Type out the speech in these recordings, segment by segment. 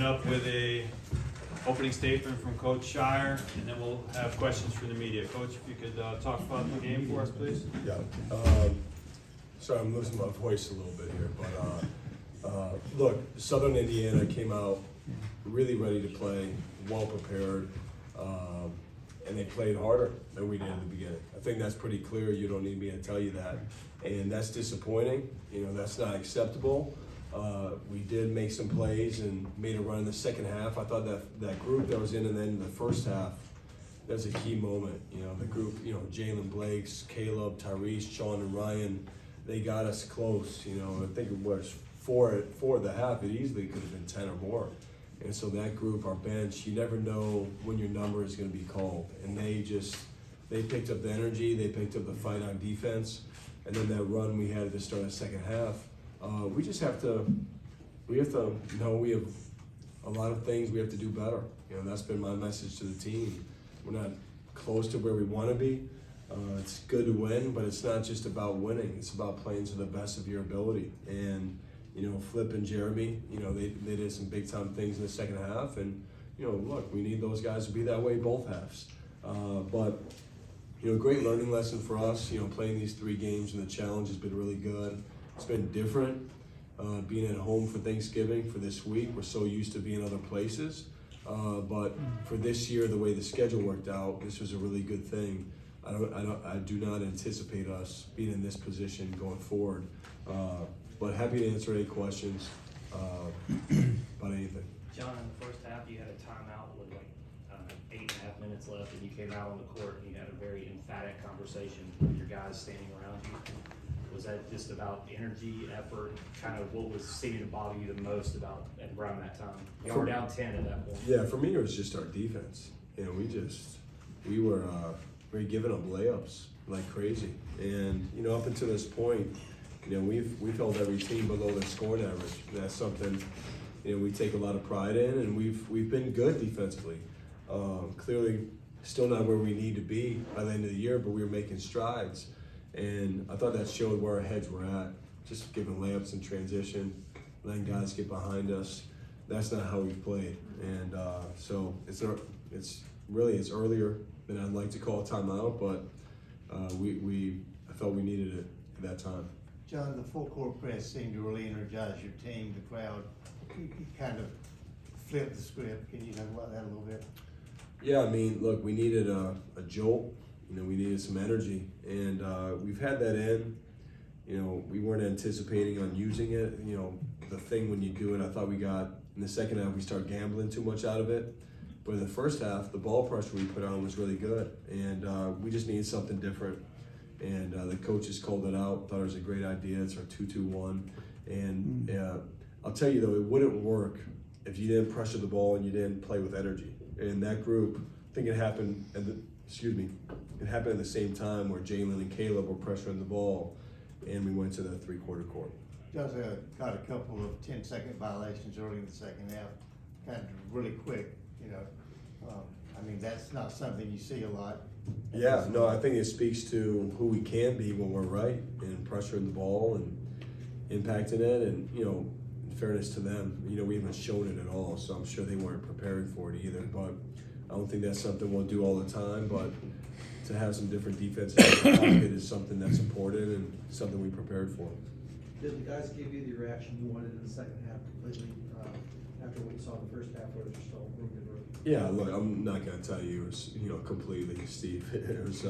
up with a opening statement from Coach Scheyer, and then we'll have questions from the media. Coach, if you could talk about the game for us, please. Yeah. Sorry, I'm losing my voice a little bit here, but look, Southern Indiana came out really ready to play, well prepared, and they played harder than we did at the beginning. I think that's pretty clear. You don't need me to tell you that, and that's disappointing. That's not acceptable. We did make some plays and made a run in the second half. I thought that group that was in and then in the first half, that's a key moment. The group, Jalen Blakes, Caleb, Tyrese, Sean, and Ryan, they got us close. I think it was four at the half. It easily could have been 10 or more. And so that group, our bench, you never know when your number is going to be called. And they picked up the energy, they picked up the fight on defense, and then that run we had at the start of the second half. We have to know we have a lot of things we have to do better. That's been my message to the team. We're not close to where we want to be. It's good to win, but it's not just about winning. It's about playing to the best of your ability. And Flip and Jeremy, they did some big time things in the second half. And look, we need those guys to be that way both halves. But great learning lesson for us. Playing these 3 games and the challenge has been really good. It's been different being at home for Thanksgiving for this week. We're so used to being other places. But for this year, the way the schedule worked out, this was a really good thing. I do not anticipate us being in this position going forward. But happy to answer any questions about anything. Jon, in the first half, you had a timeout with 8.5 minutes left, and you came out on the court and you had a very emphatic conversation with your guys standing around you. Was that just about energy, effort, kind of what was seeming to bother you the most about around that time? You were down 10 at that point. Yeah, for me it was just our defense. We were giving up layups like crazy, and up until this point, we've held every team below their scoring average. That's something we take a lot of pride in, and we've been good defensively. Clearly, still not where we need to be by the end of the year, but we were making strides. And I thought that showed where our heads were at, just giving layups in transition, letting guys get behind us. That's not how we've played. And so it's earlier than I'd like to call a timeout, but I felt we needed it at that time. Jon, the full court press seemed to really energize your team, the crowd. You kind of flipped the script. Can you talk about that a little bit? Yeah, look, we needed a jolt. We needed some energy, and we've had that in. We weren't anticipating on using it. The thing when you do it, I thought we got, in the second half, we started gambling too much out of it. But in the first half, the ball pressure we put on was really good, and we just needed something different. And the coaches called it out, thought it was a great idea. It's our 2-2-1. And I'll tell you, though, it wouldn't work if you didn't pressure the ball and you didn't play with energy. And that group, I think it happened at the same time where Jalen and Caleb were pressuring the ball, and we went to the 3/4 court. Just got a couple of 10-second violations early in the second half, kind of really quick. That's not something you see a lot. Yeah, no, I think it speaks to who we can be when we're right and pressuring the ball and impacting it. And in fairness to them, we haven't shown it at all, so I'm sure they weren't preparing for it either. But I don't think that's something we'll do all the time. But to have some different defenses in the pocket is something that's important and something we prepared for. Did the guys give you the reaction you wanted in the second half completely after what you saw in the first half, where there's still room to grow? Yeah, look, I'm not going to tell you it was, completely, Steve. It was,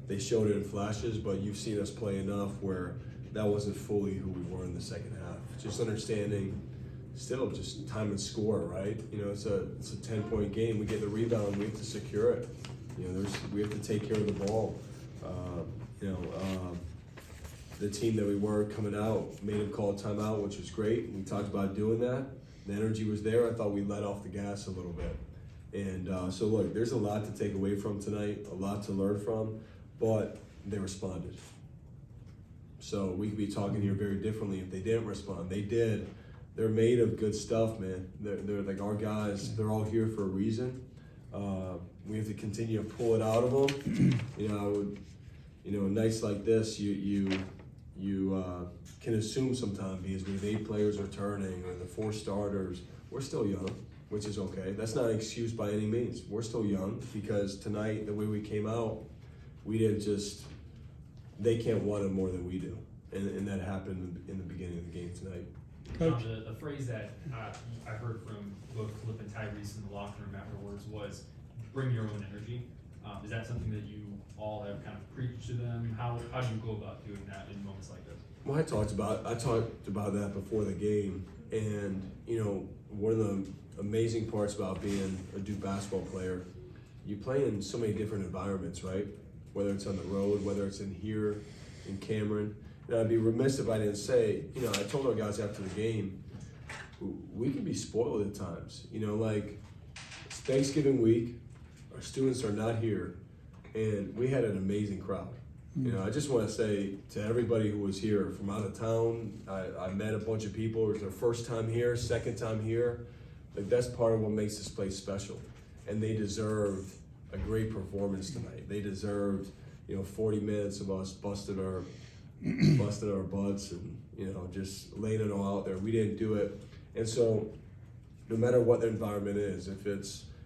they showed it in flashes, but you've seen us play enough where that wasn't fully who we were in the second half. Just understanding, still just time and score, right? It's a 10-point game. We get the rebound, we have to secure it. We have to take care of the ball. The team that we were coming out made him call a timeout, which was great. We talked about doing that. The energy was there. I thought we let off the gas a little bit. And so look, there's a lot to take away from tonight, a lot to learn from, but they responded. So we could be talking here very differently if they didn't respond. They did. They're made of good stuff, man. They're like our guys. They're all here for a reason. We have to continue to pull it out of them. Nights like this, you can assume sometimes because we have 8 players returning or the 4 starters, we're still young, which is okay. That's not an excuse by any means. We're still young because tonight, the way we came out, we didn't just, they can't want it more than we do. And that happened in the beginning of the game tonight. Coach. The phrase that I heard from both Flip and Tyrese in the locker room afterwards was bring your own energy. Is that something that you all have kind of preached to them? How do you go about doing that in moments like this? Well, I talked about that before the game, and you know, one of the amazing parts about being a Duke basketball player, you play in so many different environments, right? Whether it's on the road, whether it's in here, in Cameron. And I'd be remiss if I didn't say, you know, I told our guys after the game, we can be spoiled at times. You know, like it's Thanksgiving week, our students are not here, and we had an amazing crowd. You know, I just want to say to everybody who was here from out of town, I met a bunch of people. It was their first time here, second time here. Like that's part of what makes this place special. And they deserved a great performance tonight. They deserved, you know, 40 minutes of us busting our butts and, you know, just laying it all out there. We didn't do it. And so no matter what the environment is, if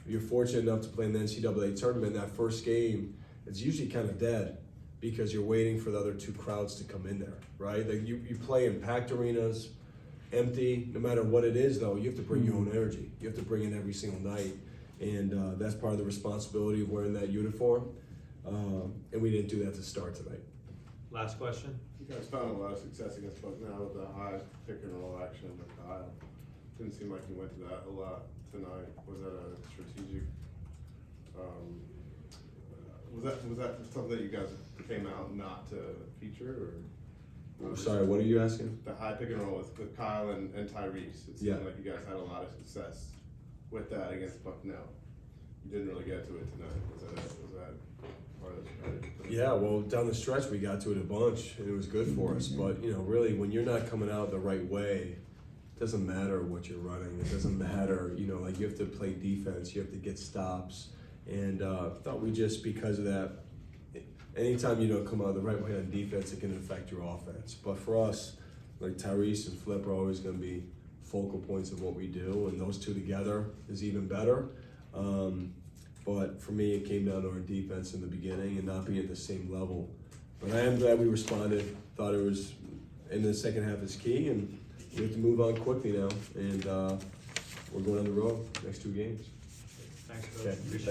you're fortunate enough to play in the NCAA tournament, that first game, it's usually kind of dead because you're waiting for the other two crowds to come in there, right? Like you play in packed arenas, empty, no matter what it is though, you have to bring your own energy. You have to bring it every single night. And that's part of the responsibility of wearing that uniform. And we didn't do that to start tonight. Last question? You guys found a lot of success against Bucknell with the high pick and roll action with Kyle. Didn't seem like you went to that a lot tonight. Was that a strategic, was that something that you guys came out not to feature, or? Sorry, what are you asking? The high pick and roll with Kyle and Tyrese. It seemed Yeah. like you guys had a lot of success with that against Bucknell. You didn't really get to it tonight. Was that part of the strategy? Yeah, well, down the stretch we got to it a bunch, and it was good for us. But you know, really, when you're not coming out the right way, it doesn't matter what you're running. It doesn't matter, you know, like you have to play defense, you have to get stops, and thought we just because of that. Anytime you don't come out the right way on defense, it can affect your offense. But for us, like Tyrese and Flip are always going to be focal points of what we do, and those two together is even better. But for me, it came down to our defense in the beginning and not being at the same level. But I am glad we responded. Thought it was in the second half is key, and we have to move on quickly now. And we're going on the road next 2 games. Thanks, Coach. Okay. Appreciate it.